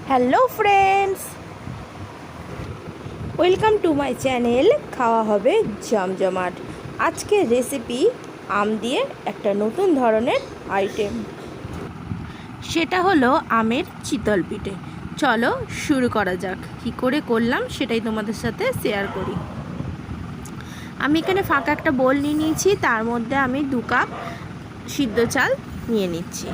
Hello friends, welcome to my channel. খাওয়া হবে জমজমাট। আজকের রেসিপি আম দিয়ে একটা নতুন ধরনের আইটেম, সেটা হলো আমের চিতল পিঠে। চলো শুরু করা যাক। কী করে করলাম সেটাই তোমাদের সাথে শেয়ার করি। আমি এখানে ফাঁকা একটা বোল নিয়ে নিয়েছি, তার মধ্যে আমি 2 কাপ সিদ্ধ চাল নিয়ে নিচ্ছি।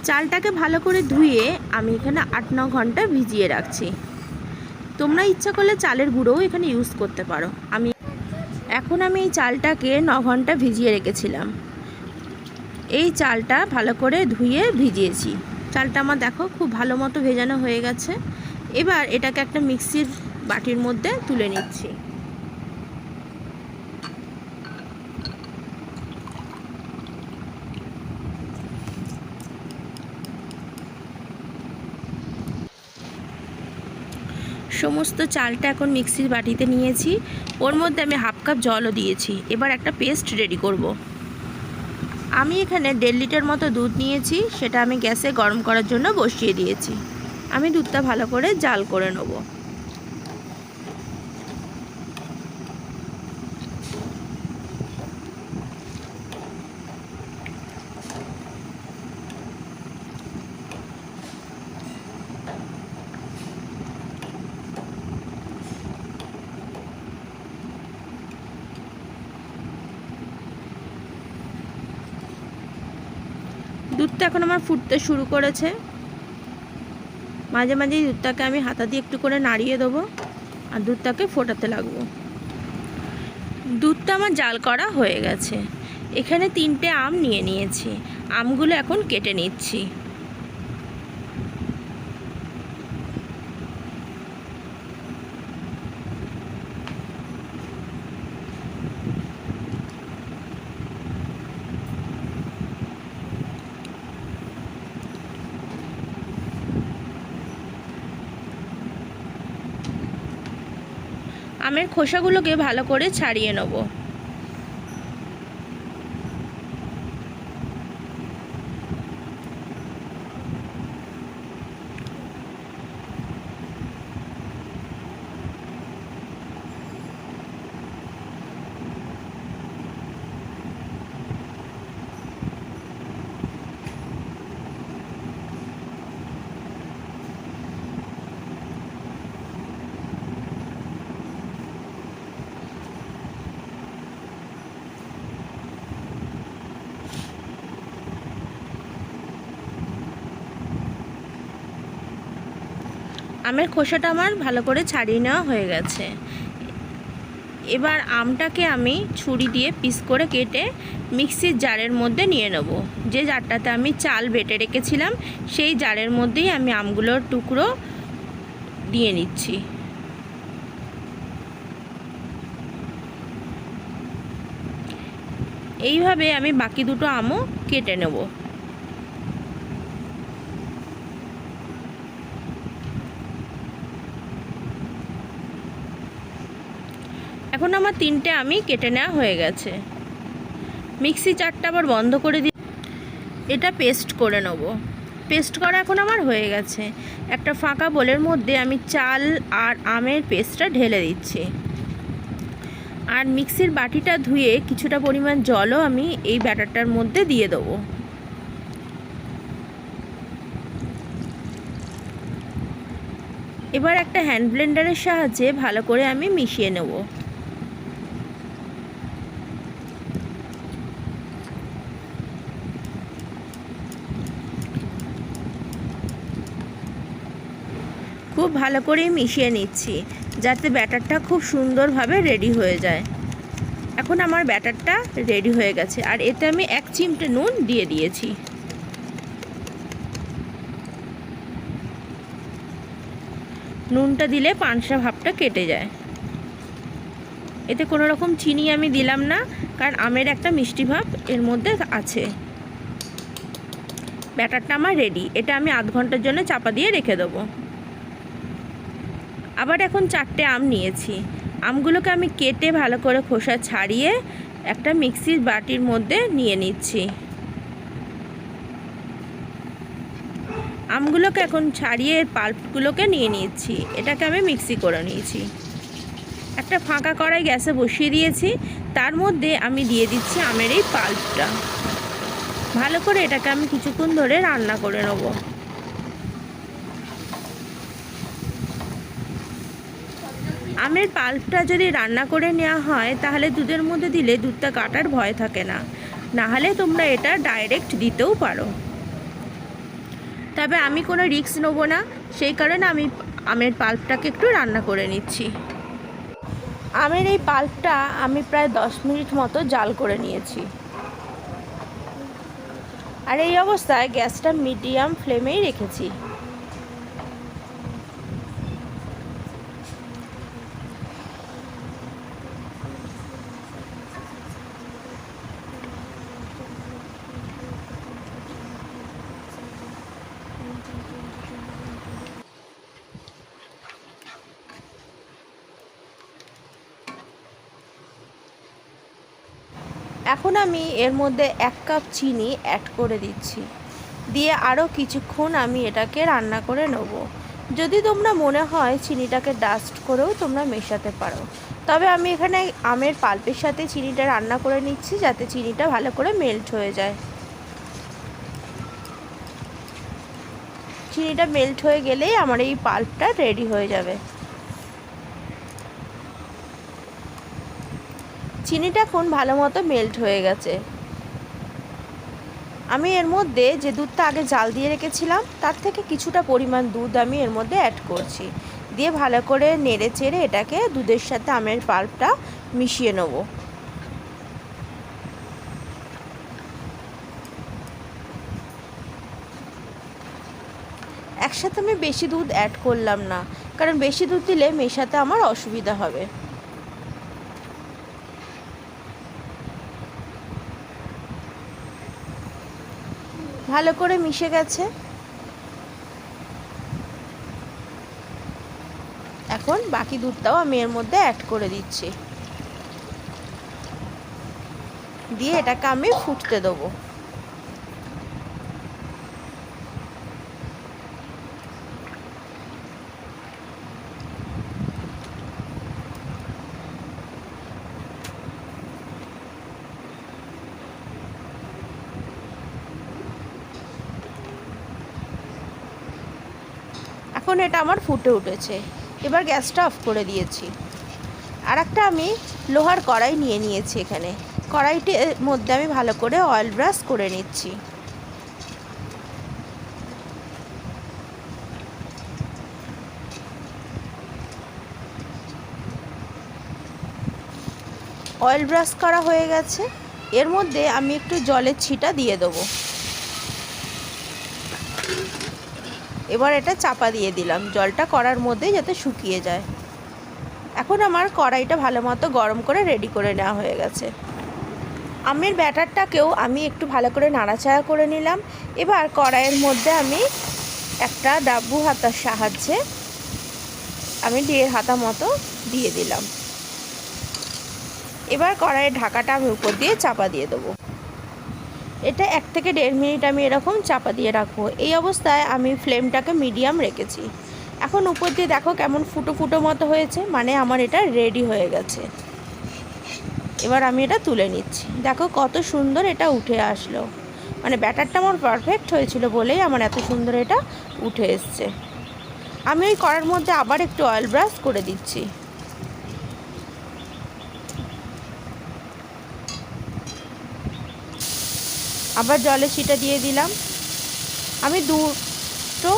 চালটাকে ভালো করে ধুয়ে আমি এখানে 8-9 ঘন্টা ভিজিয়ে রাখছি। তোমরা ইচ্ছা করলে চালের গুঁড়োও এখানে ইউজ করতে পারো। আমি এই চালটাকে 9 ঘন্টা ভিজিয়ে রেখেছিলাম। এই চালটা ভালো করে ধুয়ে ভিজিয়েছি। চালটা আমার দেখো খুব ভালো মতো ভেজানো হয়ে গেছে। এবার এটাকে একটা মিক্সির বাটির মধ্যে তুলে নিচ্ছি। সমস্ত চালটা এখন মিক্সির বাটিতে নিয়েছি। ওর মধ্যে আমি 1/2 কাপ জলও দিয়েছি। এবার একটা পেস্ট রেডি করব। আমি এখানে 1.5 লিটার মতো দুধ নিয়েছি, সেটা আমি গ্যাসে গরম করার জন্য বসিয়ে দিয়েছি। আমি দুধটা ভালো করে জাল করে নেব। দুধটা এখন আমার ফুটতে শুরু করেছে। মাঝে মাঝে দুধটাকে আমি হাতা দিয়ে একটু করে নাড়িয়ে দেবো আর দুধটাকে ফোটাতে লাগবো। দুধটা আমার জাল করা হয়ে গেছে। এখানে 3টে আম নিয়ে নিয়েছি। আমগুলো এখন কেটে নিচ্ছি। আমের খোসাগুলোকে ভালো করে ছাড়িয়ে নেব। আমের খোসাটা আমার ভালো করে ছাড়িয়ে নেওয়া হয়ে গেছে। এবার আমটাকে আমি ছুরি দিয়ে পিস করে কেটে মিক্সির জারের মধ্যে নিয়ে নেব। যে জারটাতে আমি চাল বেটে রেখেছিলাম সেই জারের মধ্যেই আমি আমগুলোর টুকরো দিয়ে নিচ্ছি। এইভাবে আমি বাকি দুটো আমও কেটে নেব। এখন আমার 3টে আমি কেটে নেওয়া হয়ে গেছে। মিক্সি জারটা আবার বন্ধ করে দিয়ে এটা পেস্ট করে নেব। পেস্ট করা এখন আমার হয়ে গেছে। একটা ফাঁকা বোলের মধ্যে আমি চাল আর আমের পেস্টটা ঢেলে দিচ্ছি। আর মিক্সির বাটিটা ধুয়ে কিছুটা পরিমাণ জলও আমি এই ব্যাটারটার মধ্যে দিয়ে দেবো। এবার একটা হ্যান্ড ব্লেন্ডারের সাহায্যে ভালো করে আমি মিশিয়ে নেব। খুব ভালো করে মিশিয়ে নিচ্ছি যাতে ব্যাটারটা খুব সুন্দরভাবে রেডি হয়ে যায়। এখন আমার ব্যাটারটা রেডি হয়ে গেছে। আর এতে আমি 1 চিমটে নুন দিয়ে দিয়েছি। নুনটা দিলে পানসা ভাবটা কেটে যায়। এতে কোনো রকম চিনি আমি দিলাম না, কারণ আমের একটা মিষ্টি ভাব এর মধ্যে আছে। ব্যাটারটা আমার রেডি। এটা আমি আধ ঘন্টার জন্য চাপা দিয়ে রেখে দেবো। আবার এখন 4টে আম নিয়েছি। আমগুলোকে আমি কেটে ভালো করে খোসা ছাড়িয়ে একটা মিক্সির বাটির মধ্যে নিয়ে নিচ্ছি। আমগুলোকে এখন ছাড়িয়ে পাল্পগুলোকে নিয়ে নিয়েছি। এটাকে আমি মিক্সি করে নিয়েছি। একটা ফাঁকা কড়াই গ্যাসে বসিয়ে দিয়েছি, তার মধ্যে আমি দিয়ে দিচ্ছি আমের এই পাল্পটা। ভালো করে এটাকে আমি কিছুক্ষণ ধরে রান্না করে নেব। আমের পাল্পটা যদি রান্না করে নেওয়া হয় তাহলে দুধের মধ্যে দিলে দুধটা কাটার ভয় থাকে না, নাহলে তোমরা এটা ডাইরেক্ট দিতেও পারো। তবে আমি কোনো রিস্ক নেব না, সেই কারণে আমি আমের পাল্পটাকে একটু রান্না করে নিচ্ছি। আমের এই পাল্পটা আমি প্রায় 10 মিনিট মতো জাল করে নিয়েছি। আর এই অবস্থায় গ্যাসটা মিডিয়াম ফ্লেমেই রেখেছি। এখন আমি এর মধ্যে 1 কাপ চিনি অ্যাড করে দিচ্ছি, দিয়ে আরও কিছুক্ষণ আমি এটাকে রান্না করে নেব। যদি তোমরা মনে হয় চিনিটাকে ডাস্ট করেও তোমরা মেশাতে পারো, তবে আমি এখানে আমের পাল্পের সাথে চিনিটা রান্না করে নিচ্ছি যাতে চিনিটা ভালো করে মেল্ট হয়ে যায়। চিনিটা মেল্ট হয়ে গেলেই আমার এই পাল্পটা রেডি হয়ে যাবে। চিনিটা এখন ভালো মতো মেল্ট হয়ে গেছে। আমি এর মধ্যে যে দুধটা আগে জাল দিয়ে রেখেছিলাম তার থেকে কিছুটা পরিমাণ দুধ আমি এর মধ্যে অ্যাড করছি, দিয়ে ভালো করে নেড়ে চেড়ে এটাকে দুধের সাথে আমের পাল্পটা মিশিয়ে নেব। একসাথে আমি বেশি দুধ অ্যাড করলাম না, কারণ বেশি দুধ দিলে মেশাতে আমার অসুবিধা হবে। ভালো করে মিশে গেছে। এখন বাকি দুধটাও আমি এর মধ্যে অ্যাড করে দিচ্ছি, দিয়ে এটাকে আমি ফুটতে দেবো। এখন এটা আমার ফুটে উঠেছে, এবার গ্যাসটা অফ করে দিয়েছি। আর একটা আমি লোহার কড়াই নিয়ে নিয়েছি। এখানে কড়াইটির মধ্যে আমি ভালো করে অয়েল ব্রাশ করে নিচ্ছি। অয়েল ব্রাশ করা হয়ে গেছে, এর মধ্যে আমি একটু জলের ছিটা দিয়ে দেবো। এবার এটা চাপা দিয়ে দিলাম জলটা কড়ার মধ্যে যাতে শুকিয়ে যায়। এখন আমার কড়াইটা ভালো মতো গরম করে রেডি করে নেওয়া হয়ে গেছে। আমের ব্যাটারটাকেও আমি একটু ভালো করে নাড়াচাড়া করে নিলাম। এবার কড়াইয়ের মধ্যে আমি একটা ডাব্বু হাতার সাহায্যে আমি 1.5 হাতা মতো দিয়ে দিলাম। এবার কড়াইয়ের ঢাকাটা আমি উপর দিয়ে চাপা দিয়ে দেবো। এটা 1 থেকে 1.5 মিনিট আমি এরকম চাপা দিয়ে রাখবো। এই অবস্থায় আমি ফ্লেমটাকে মিডিয়াম রেখেছি। এখন উপর দিয়ে দেখো কেমন ফুটো ফুটো মতো হয়েছে, মানে আমার এটা রেডি হয়ে গেছে। এবার আমি এটা তুলে নিচ্ছি। দেখো কত সুন্দর এটা উঠে আসলো, মানে ব্যাটারটা আমার পারফেক্ট হয়েছিল বলেই আমার এত সুন্দর এটা উঠে এসছে। আমি ওই কড়ার মধ্যে আবার একটু অয়েল ব্রাশ করে দিচ্ছি। আবার জলে ছিটা দিয়ে দিলাম। আমি 2টো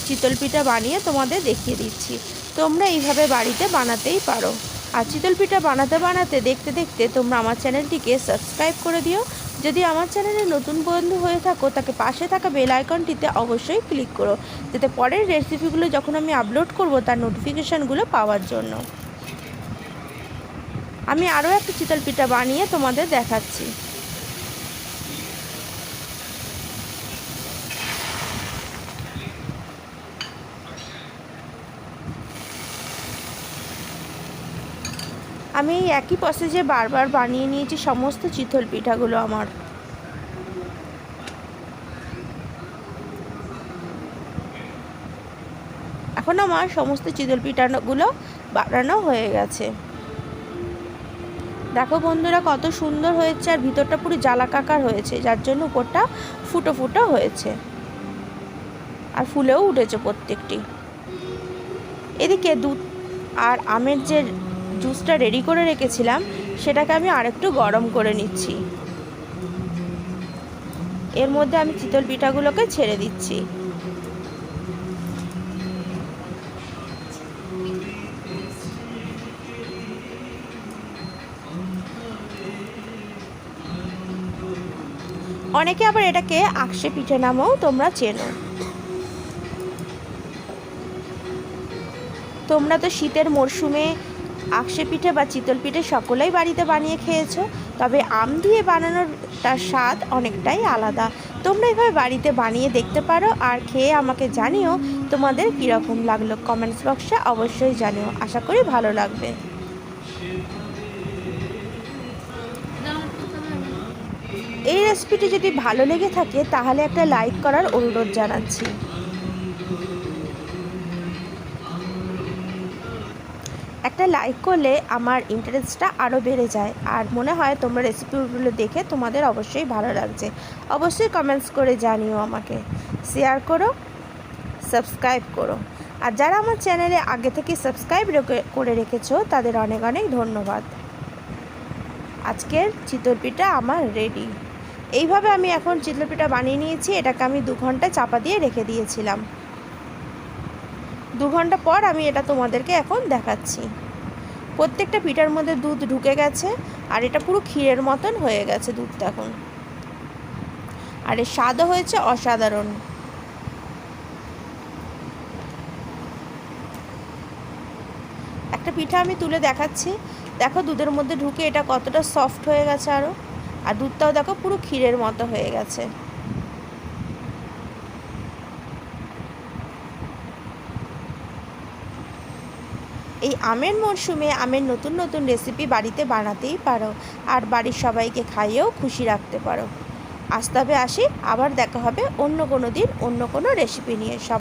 চিতল পিঠা বানিয়ে তোমাদের দেখিয়ে দিচ্ছি। তোমরা এইভাবে বাড়িতে বানাতেই পারো। আর চিতল পিঠা বানাতে বানাতে দেখতে দেখতে তোমরা আমার চ্যানেলটিকে সাবস্ক্রাইব করে দিও। যদি আমার চ্যানেলে নতুন বন্ধু হয়ে থাকো তাকে পাশে থাকা বেল আইকনটিতে অবশ্যই ক্লিক করো, যাতে পরের রেসিপিগুলো যখন আমি আপলোড করব তার নোটিফিকেশানগুলো পাওয়ার জন্য। আমি আরও একটা চিতল পিঠা বানিয়ে তোমাদের দেখাচ্ছি। আমি এই একই প্রসেসে বারবার বানিয়ে নিয়েছি সমস্ত চিতল পিঠাগুলো আমার। এখন আমার সমস্ত চিতল পিঠাগুলো বানানো হয়ে গেছে। দেখো বন্ধুরা কত সুন্দর হয়েছে, আর ভিতরটা পুরো জালাকাকার হয়েছে, যার জন্য উপরটা ফুটো ফুটো হয়েছে আর ফুলেও উঠেছে প্রত্যেকটি। এদিকে দুধ আর আমের যে জুসটা রেডি করে রেখেছিলাম সেটাকে আমি আরেকটু গরম করে নিচ্ছি। এর মধ্যে আমি চিতল পিঠাগুলোকে ছেড়ে দিচ্ছি। অনেকে আবার এটাকে আকশে পিঠে নামেও তোমরা চেনো। তোমরা তো শীতের মরশুমে আকশে পিঠে বা চিতল পিঠে সকলেই বাড়িতে বানিয়ে খেয়েছো, তবে আম দিয়ে বানানোর তার স্বাদ অনেকটাই আলাদা। তোমরা এভাবে বাড়িতে বানিয়ে দেখতে পারো, আর খেয়ে আমাকে জানিও তোমাদের কীরকম লাগলো। কমেন্টস বক্সে অবশ্যই জানিও, আশা করি ভালো লাগবে। এই রেসিপিটি যদি ভালো লেগে থাকে তাহলে একটা লাইক করার অনুরোধ জানাচ্ছি। একটা লাইক করলে আমার ইন্টারেস্টটা আরও বেড়ে যায়, আর মনে হয় তোমরা রেসিপিগুলো দেখে তোমাদের অবশ্যই ভালো লাগছে। অবশ্যই কমেন্টস করে জানিও আমাকে, শেয়ার করো, সাবস্ক্রাইব করো। আর যারা আমার চ্যানেলে আগে থেকে সাবস্ক্রাইব করে রেখেছো তাদের অনেক অনেক ধন্যবাদ। আজকের চিতল পিঠা আমার রেডি। এইভাবে আমি এখন চিতল পিঠা বানিয়ে নিয়েছি। এটাকে আমি 2 ঘন্টা চাপা দিয়ে রেখে দিয়েছিলাম। 2 ঘন্টা পর আমি এটা তোমাদেরকে এখন দেখাচ্ছি। প্রত্যেকটা পিঠার মধ্যে দুধ ঢুকে গেছে, আর এটা পুরো ক্ষীরের মতন হয়ে গেছে দুধটা এখন, আর এর স্বাদও হয়েছে অসাধারণ। একটা পিঠা আমি তুলে দেখাচ্ছি। দেখো দুধের মধ্যে ঢুকে এটা কতটা সফট হয়ে গেছে আরও, আর দুধটাও দেখো পুরো ক্ষীরের মতো হয়ে গেছে। এই আমের মরশুমে আমের নতুন নতুন রেসিপি বাড়িতে বানাতেই পারো, আর বাড়ির সবাইকে খাইয়েও খুশি রাখতে পারো। আজ তবে আসি, আবার দেখা হবে অন্য কোনো দিন অন্য কোনো রেসিপি নিয়ে। সব